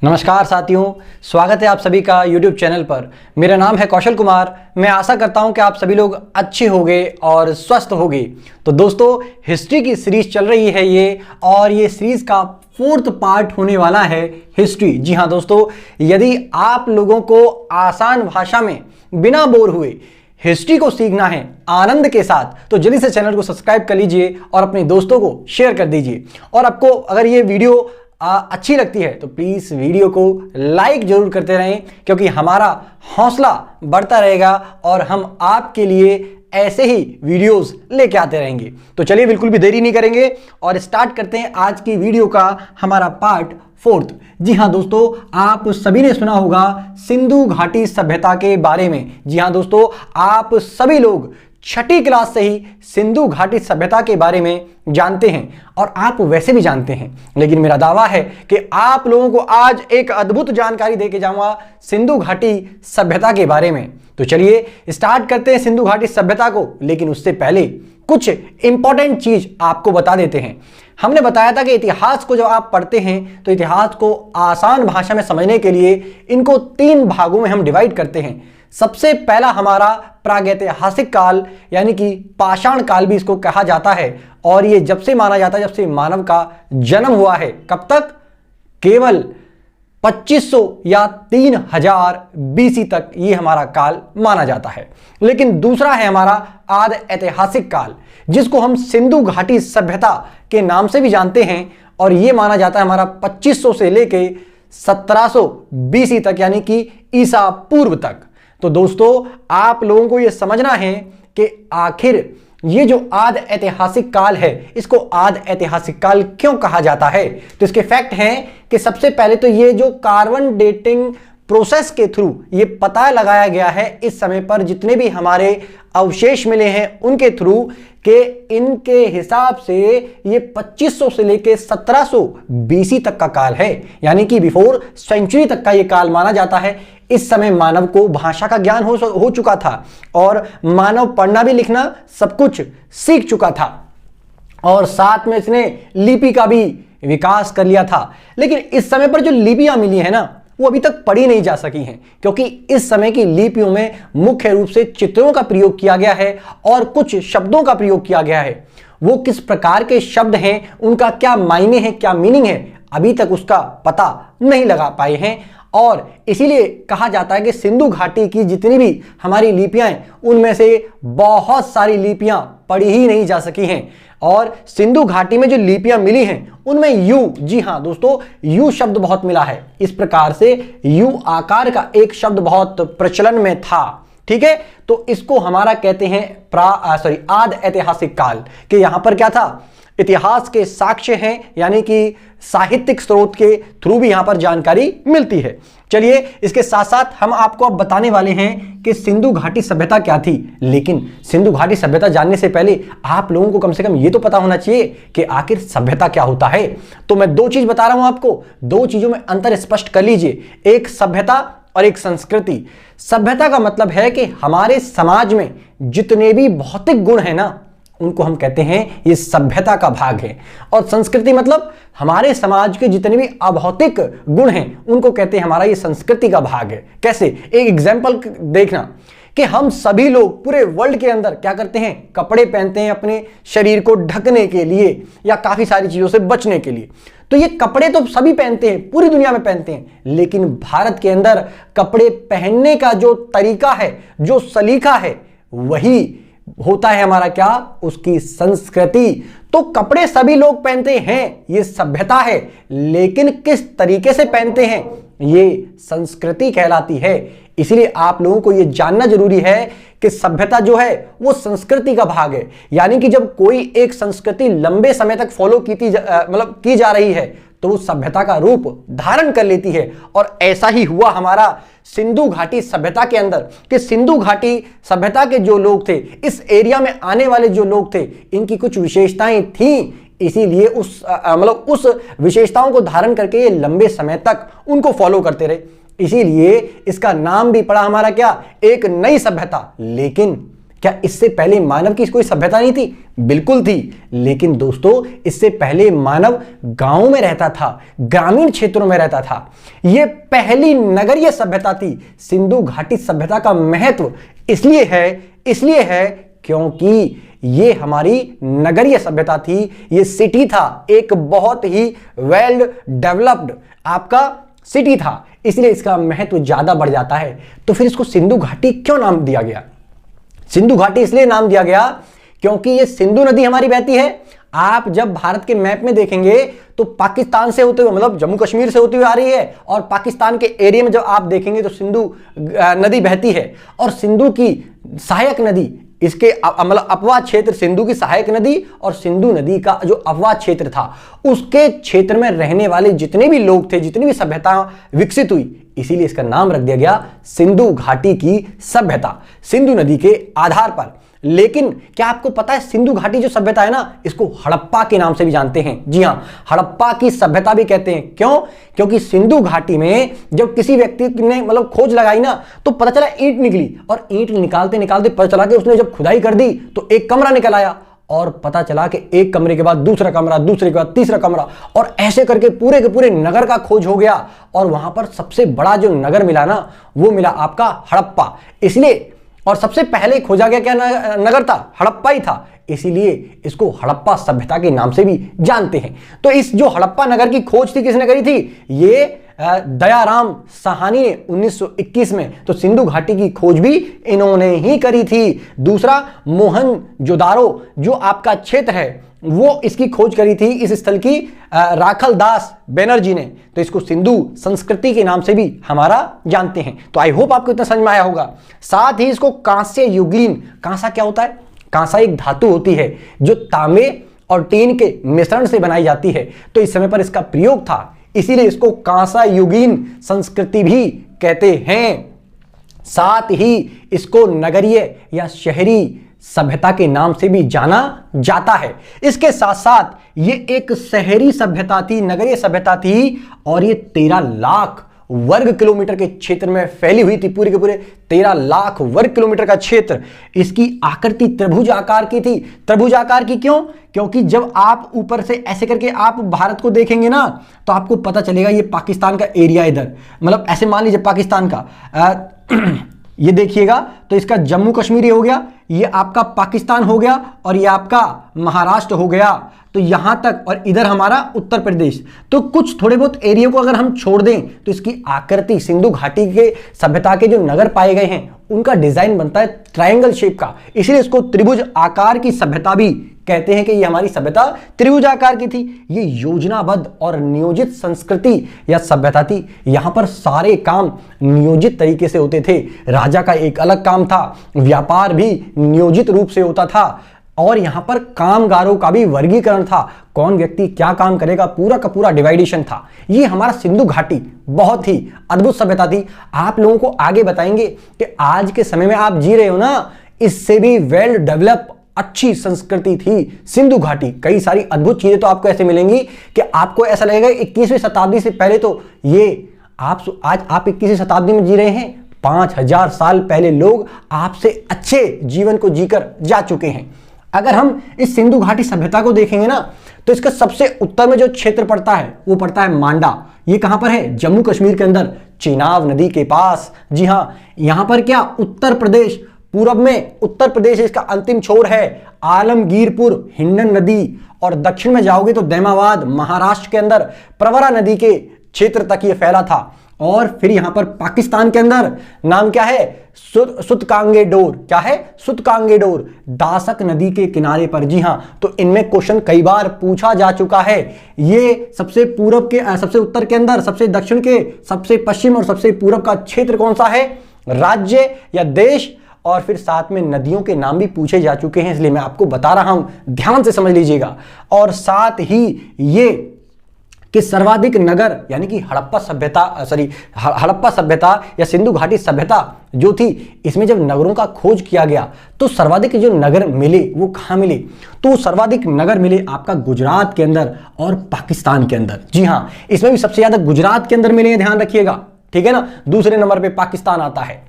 नमस्कार साथियों, स्वागत है आप सभी का YouTube चैनल पर। मेरा नाम है कौशल कुमार। मैं आशा करता हूं कि आप सभी लोग अच्छे होंगे और स्वस्थ होंगे। तो दोस्तों, हिस्ट्री की सीरीज चल रही है ये सीरीज का 4th पार्ट होने वाला है हिस्ट्री। जी हाँ दोस्तों, यदि आप लोगों को आसान भाषा में बिना बोर हुए हिस्ट्री को सीखना है आनंद के साथ, तो जल्दी से चैनल को सब्सक्राइब कर लीजिए और अपने दोस्तों को शेयर कर दीजिए। और आपको अगर ये वीडियो अच्छी लगती है तो प्लीज वीडियो को लाइक जरूर करते रहें, क्योंकि हमारा हौसला बढ़ता रहेगा और हम आपके लिए ऐसे ही वीडियोस लेके आते रहेंगे। तो चलिए बिल्कुल भी देरी नहीं करेंगे और स्टार्ट करते हैं आज की वीडियो का हमारा पार्ट 4th। जी हाँ दोस्तों, आप सभी ने सुना होगा सिंधु घाटी सभ्यता के बारे में। जी हाँ दोस्तों, आप सभी लोग 6ठी क्लास से ही सिंधु घाटी सभ्यता के बारे में जानते हैं और आप वैसे भी जानते हैं, लेकिन मेरा दावा है कि आप लोगों को आज एक अद्भुत जानकारी देके जाऊंगा सिंधु घाटी सभ्यता के बारे में। तो चलिए स्टार्ट करते हैं सिंधु घाटी सभ्यता को, लेकिन उससे पहले कुछ इंपॉर्टेंट चीज आपको बता देते हैं। हमने बताया था कि इतिहास को जब आप पढ़ते हैं तो इतिहास को आसान भाषा में समझने के लिए इनको 3 भागों में हम डिवाइड करते हैं। सबसे पहला हमारा प्रागैतिहासिक काल, यानी कि पाषाण काल भी इसको कहा जाता है, और ये जब से माना जाता है जब से मानव का जन्म हुआ है। कब तक? केवल 2500 या 3000 बीसी तक ये हमारा काल माना जाता है। लेकिन दूसरा है हमारा आदि ऐतिहासिक काल, जिसको हम सिंधु घाटी सभ्यता के नाम से भी जानते हैं, और ये माना जाता है हमारा 2500 से लेके 1700 बीसी तक, यानी कि ईसा पूर्व तक। तो दोस्तों, आप लोगों को यह समझना है कि आखिर ये जो आदि ऐतिहासिक काल है, इसको आदि ऐतिहासिक काल क्यों कहा जाता है। तो इसके फैक्ट हैं कि सबसे पहले तो ये जो कार्बन डेटिंग प्रोसेस के थ्रू ये पता लगाया गया है इस समय पर जितने भी हमारे अवशेष मिले हैं उनके थ्रू, कि इनके हिसाब से ये 2500 से लेके 1700 बीसी तक का काल है, यानी कि बिफोर सेंचुरी तक का ये काल माना जाता है। इस समय मानव को भाषा का ज्ञान हो चुका था और मानव पढ़ना भी लिखना सब कुछ सीख चुका था, और साथ में इसने लिपि का भी विकास कर लिया था। लेकिन इस समय पर जो लिपियां मिली है ना, वो अभी तक पढ़ी नहीं जा सकी हैं, क्योंकि इस समय की लिपियों में मुख्य रूप से चित्रों का प्रयोग किया गया है और कुछ शब्दों का प्रयोग किया गया है। वो किस प्रकार के शब्द हैं, उनका क्या मायने हैं, क्या मीनिंग है, अभी तक उसका पता नहीं लगा पाए हैं। और इसीलिए कहा जाता है कि सिंधु घाटी की जितनी भी हमारी लिपियां हैं उनमें से बहुत सारी लिपियां पढ़ी ही नहीं जा सकी हैं, और सिंधु घाटी में जो लिपियां मिली हैं उनमें यू, जी हां दोस्तों, यू शब्द बहुत मिला है। इस प्रकार से यू आकार का एक शब्द बहुत प्रचलन में था। ठीक है, तो इसको हमारा कहते हैं आदि ऐतिहासिक काल, कि यहां पर क्या था, इतिहास के साक्ष्य हैं, यानी कि साहित्यिक स्रोत के थ्रू भी यहां पर जानकारी मिलती है। चलिए, इसके साथ साथ हम आपको अब बताने वाले हैं कि सिंधु घाटी सभ्यता क्या थी। लेकिन सिंधु घाटी सभ्यता जानने से पहले आप लोगों को कम से कम ये तो पता होना चाहिए कि आखिर सभ्यता क्या होता है। तो मैं 2 चीज बता रहा हूं आपको, 2 चीजों में अंतर स्पष्ट कर लीजिए, एक सभ्यता और एक संस्कृति। सभ्यता का मतलब है कि हमारे समाज में जितने भी भौतिक गुण है ना, उनको हम कहते हैं ये सभ्यता का भाग है। और संस्कृति मतलब हमारे समाज के जितने भी अभौतिक गुण हैं उनको कहते हैं हमारा ये संस्कृति का भाग है। कैसे? एक एग्जांपल देखना कि हम सभी लोग पूरे वर्ल्ड के अंदर क्या करते हैं, कपड़े पहनते हैं अपने शरीर को ढकने के लिए या काफी सारी चीजों से बचने के लिए। तो ये कपड़े तो सभी पहनते हैं, पूरी दुनिया में पहनते हैं, लेकिन भारत के अंदर कपड़े पहनने का जो तरीका है, जो सलीका है, वही होता है हमारा क्या, उसकी संस्कृति। तो कपड़े सभी लोग पहनते हैं, ये सभ्यता है, लेकिन किस तरीके से पहनते हैं, ये संस्कृति कहलाती है। इसलिए आप लोगों को यह जानना जरूरी है कि सभ्यता जो है वो संस्कृति का भाग है। यानी कि जब कोई एक संस्कृति लंबे समय तक फॉलो की जा रही है तो वो सभ्यता का रूप धारण कर लेती है। और ऐसा ही हुआ हमारा सिंधु घाटी सभ्यता के अंदर, कि सिंधु घाटी सभ्यता के जो लोग थे, इस एरिया में आने वाले जो लोग थे, इनकी कुछ विशेषताएं थीं, इसीलिए उस विशेषताओं को धारण करके ये लंबे समय तक उनको फॉलो करते रहे। इसीलिए इसका नाम भी पड़ा हमारा क्या, एक नई सभ्यता। लेकिन क्या इससे पहले मानव की कोई सभ्यता नहीं थी? बिल्कुल थी। लेकिन दोस्तों, इससे पहले मानव गांवों में रहता था, ग्रामीण क्षेत्रों में रहता था। यह पहली नगरीय सभ्यता थी। सिंधु घाटी सभ्यता का महत्व इसलिए है क्योंकि ये हमारी नगरीय सभ्यता थी। ये सिटी था, एक बहुत ही वेल डेवलप्ड आपका सिटी था, इसलिए इसका महत्व ज्यादा बढ़ जाता है। तो फिर इसको सिंधु घाटी क्यों नाम दिया गया? सिंधु घाटी इसलिए नाम दिया गया क्योंकि ये सिंधु नदी हमारी बहती है। आप जब भारत के मैप में देखेंगे तो पाकिस्तान से होते हुए, मतलब जम्मू कश्मीर से होती हुई आ रही है, और पाकिस्तान के एरिया में जब आप देखेंगे तो सिंधु नदी बहती है। और सिंधु की सहायक नदी, इसके मतलब अपवाद क्षेत्र, सिंधु की सहायक नदी और सिंधु नदी का जो अपवाद क्षेत्र था, उसके क्षेत्र में रहने वाले जितने भी लोग थे, जितनी भी सभ्यता विकसित हुई, इसीलिए इसका नाम रख दिया गया सिंधु घाटी की सभ्यता, सिंधु नदी के आधार पर। लेकिन क्या आपको पता है, सिंधु घाटी जो सभ्यता है ना, इसको हड़प्पा के नाम से भी जानते हैं। जी हां, हड़प्पा की सभ्यता भी कहते हैं। क्यों? क्योंकि सिंधु घाटी में जब किसी व्यक्ति ने मतलब खोज लगाई ना, तो पता चला ईंट निकली, और ईंट निकालते निकालते पता चला कि उसने जब खुदाई कर दी तो एक कमरा निकल आया, और पता चला कि एक कमरे के बाद दूसरा कमरा, दूसरे के बाद तीसरा कमरा, और ऐसे करके पूरे के पूरे नगर का खोज हो गया। और वहां पर सबसे बड़ा जो नगर मिला ना, वो मिला आपका हड़प्पा। इसलिए, और सबसे पहले खोजा गया क्या नगर था? हड़प्पा ही था। इसीलिए इसको हड़प्पा सभ्यता के नाम से भी जानते हैं। तो इस जो हड़प्पा नगर की खोज थी, किसने करी थी? ये दयाराम साहनी ने 1921 में। तो सिंधु घाटी की खोज भी इन्होंने ही करी थी। दूसरा, मोहनजोदारो जो आपका क्षेत्र है, वो इसकी खोज करी थी इस स्थल की राखल दास बनर्जी ने। तो इसको सिंधु संस्कृति के नाम से भी हमारा जानते हैं। तो आई होप आपको इतना समझ में आया होगा। साथ ही इसको कांस्य युगीन, कांसा क्या होता है? कांसा एक धातु होती है जो तांबे और टीन के मिश्रण से बनाई जाती है। तो इस समय पर इसका प्रयोग था, इसीलिए इसको कांसा युगीन संस्कृति भी कहते हैं। साथ ही इसको नगरीय या शहरी सभ्यता के नाम से भी जाना जाता है। इसके साथ साथ ये एक शहरी सभ्यता थी, नगरीय सभ्यता थी, और ये 13 लाख वर्ग किलोमीटर के क्षेत्र में फैली हुई थी। पूरे के पूरे 13 लाख वर्ग किलोमीटर का क्षेत्र। इसकी आकृति त्रिभुज आकार की थी। त्रिभुज आकार की क्यों? क्योंकि जब आप ऊपर से ऐसे करके आप भारत को देखेंगे ना, तो आपको पता चलेगा ये पाकिस्तान का एरिया इधर, मतलब ऐसे मान लीजिए पाकिस्तान का ये देखिएगा, तो इसका जम्मू कश्मीर हो गया, ये आपका पाकिस्तान हो गया, और ये आपका महाराष्ट्र हो गया। तो यहां तक, और इधर हमारा उत्तर प्रदेश। तो कुछ थोड़े बहुत एरिया को अगर हम छोड़ दें तो इसकी आकृति, सिंधु घाटी के सभ्यता के जो नगर पाए गए हैं उनका डिजाइन बनता है ट्रायंगल शेप का। इसलिए इसको त्रिभुज आकार की सभ्यता भी कहते हैं कि ये हमारी सभ्यता त्रिभुज आकार की थी। ये योजनाबद्ध और नियोजित संस्कृति या सभ्यता थी। यहां पर सारे काम नियोजित तरीके से होते थे। राजा का एक अलग काम था, व्यापार भी नियोजित रूप से होता था, और यहां पर कामगारों का भी वर्गीकरण था, कौन व्यक्ति क्या काम करेगा, पूरा का पूरा डिवाइडेशन था। ये हमारा सिंधु घाटी बहुत ही अद्भुत सभ्यता थी। आप लोगों को आगे बताएंगे कि आज के समय में आप जी रहे हो ना, इससे भी वेल डेवलप अच्छी संस्कृति थी सिंधु घाटी। कई सारी अद्भुत चीजें तो आपको ऐसे मिलेंगी कि आपको ऐसा लगेगा 21वीं शताब्दी से पहले तो ये आज आप 21वीं शताब्दी में जी रहे हैं। 5000 साल पहले लोग आपसे अच्छे जीवन को जीकर जा चुके हैं। अगर हम इस सिंधु घाटी सभ्यता को देखेंगे ना, तो इसका सबसे उत्तर में जो क्षेत्र पड़ता है वो पड़ता है मांडा। ये कहां पर है? जम्मू कश्मीर के अंदर, चेनाब नदी के पास। जी हां, यहां पर क्या उत्तर प्रदेश, पूरब में उत्तर प्रदेश इसका अंतिम छोर है, आलमगीरपुर हिंडन नदी, और दक्षिण में जाओगे तो दैमाबाद महाराष्ट्र के अंदर प्रवरा नदी के क्षेत्र तक ये फैला था। और फिर यहां पर पाकिस्तान के अंदर नाम क्या है? सुतकांगेडोर। क्या है? सुतकांगेडोर, दासक नदी के किनारे पर। जी हां, तो इनमें क्वेश्चन कई बार पूछा जा चुका है। ये सबसे पूरब के, सबसे उत्तर के अंदर, सबसे दक्षिण के, सबसे पश्चिम और सबसे पूरब का क्षेत्र कौन सा है? राज्य या देश? और फिर साथ में नदियों के नाम भी पूछे जा चुके हैं, इसलिए मैं आपको बता रहा हूं, ध्यान से समझ लीजिएगा। और साथ ही ये कि सर्वाधिक नगर, यानी कि हड़प्पा सभ्यता या सिंधु घाटी सभ्यता जो थी, इसमें जब नगरों का खोज किया गया तो सर्वाधिक जो नगर मिले वो कहां मिले? तो सर्वाधिक नगर मिले आपका गुजरात के अंदर और पाकिस्तान के अंदर। जी हां, इसमें भी सबसे ज्यादा गुजरात के अंदर मिले हैं, ध्यान रखिएगा। ठीक है ना। दूसरे नंबर पे पाकिस्तान आता है।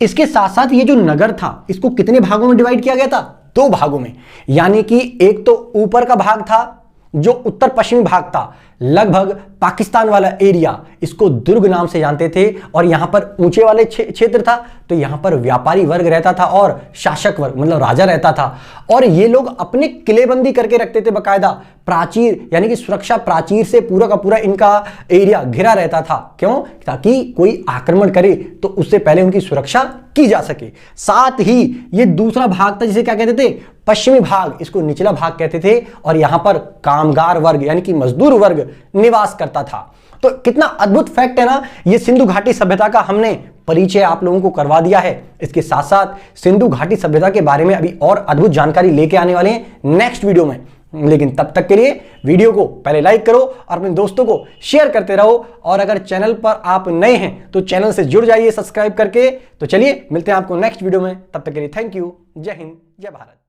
इसके साथ साथ ये जो नगर था इसको कितने भागों में डिवाइड किया गया था? 2 भागों में। यानी कि एक तो ऊपर का भाग था जो उत्तर पश्चिमी भाग था, लगभग पाकिस्तान वाला एरिया, इसको दुर्ग नाम से जानते थे। और यहां पर ऊंचे वाले क्षेत्र था तो यहां पर व्यापारी वर्ग रहता था और शासक वर्ग मतलब राजा रहता था। और ये लोग अपने किलेबंदी करके रखते थे बकायदा, प्राचीर यानी कि सुरक्षा प्राचीर से पूरा का पूरा इनका एरिया घिरा रहता था। क्यों? ताकि कोई आक्रमण करे तो उससे पहले उनकी सुरक्षा की जा सके। साथ ही ये दूसरा भाग था जिसे क्या कहते थे? पश्चिमी भाग, इसको निचला भाग कहते थे। और यहां पर कामगार वर्ग यानी कि मजदूर वर्ग निवास करता था। तो कितना अद्भुत फैक्ट है ना। ये सिंधु घाटी सभ्यता का हमने परिचय आप लोगों को करवा दिया है। इसके साथ साथ सिंधु घाटी सभ्यता के बारे में अभी और अद्भुत जानकारी लेके आने वाले हैं नेक्स्ट वीडियो में। लेकिन तब तक के लिए वीडियो को पहले लाइक करो और अपने दोस्तों को शेयर करते रहो। और अगर चैनल पर आप नए हैं तो चैनल से जुड़ जाइए सब्सक्राइब करके। तो चलिए मिलते हैं आपको नेक्स्ट वीडियो में, तब तक के लिए थैंक यू। जय हिंद, जय भारत।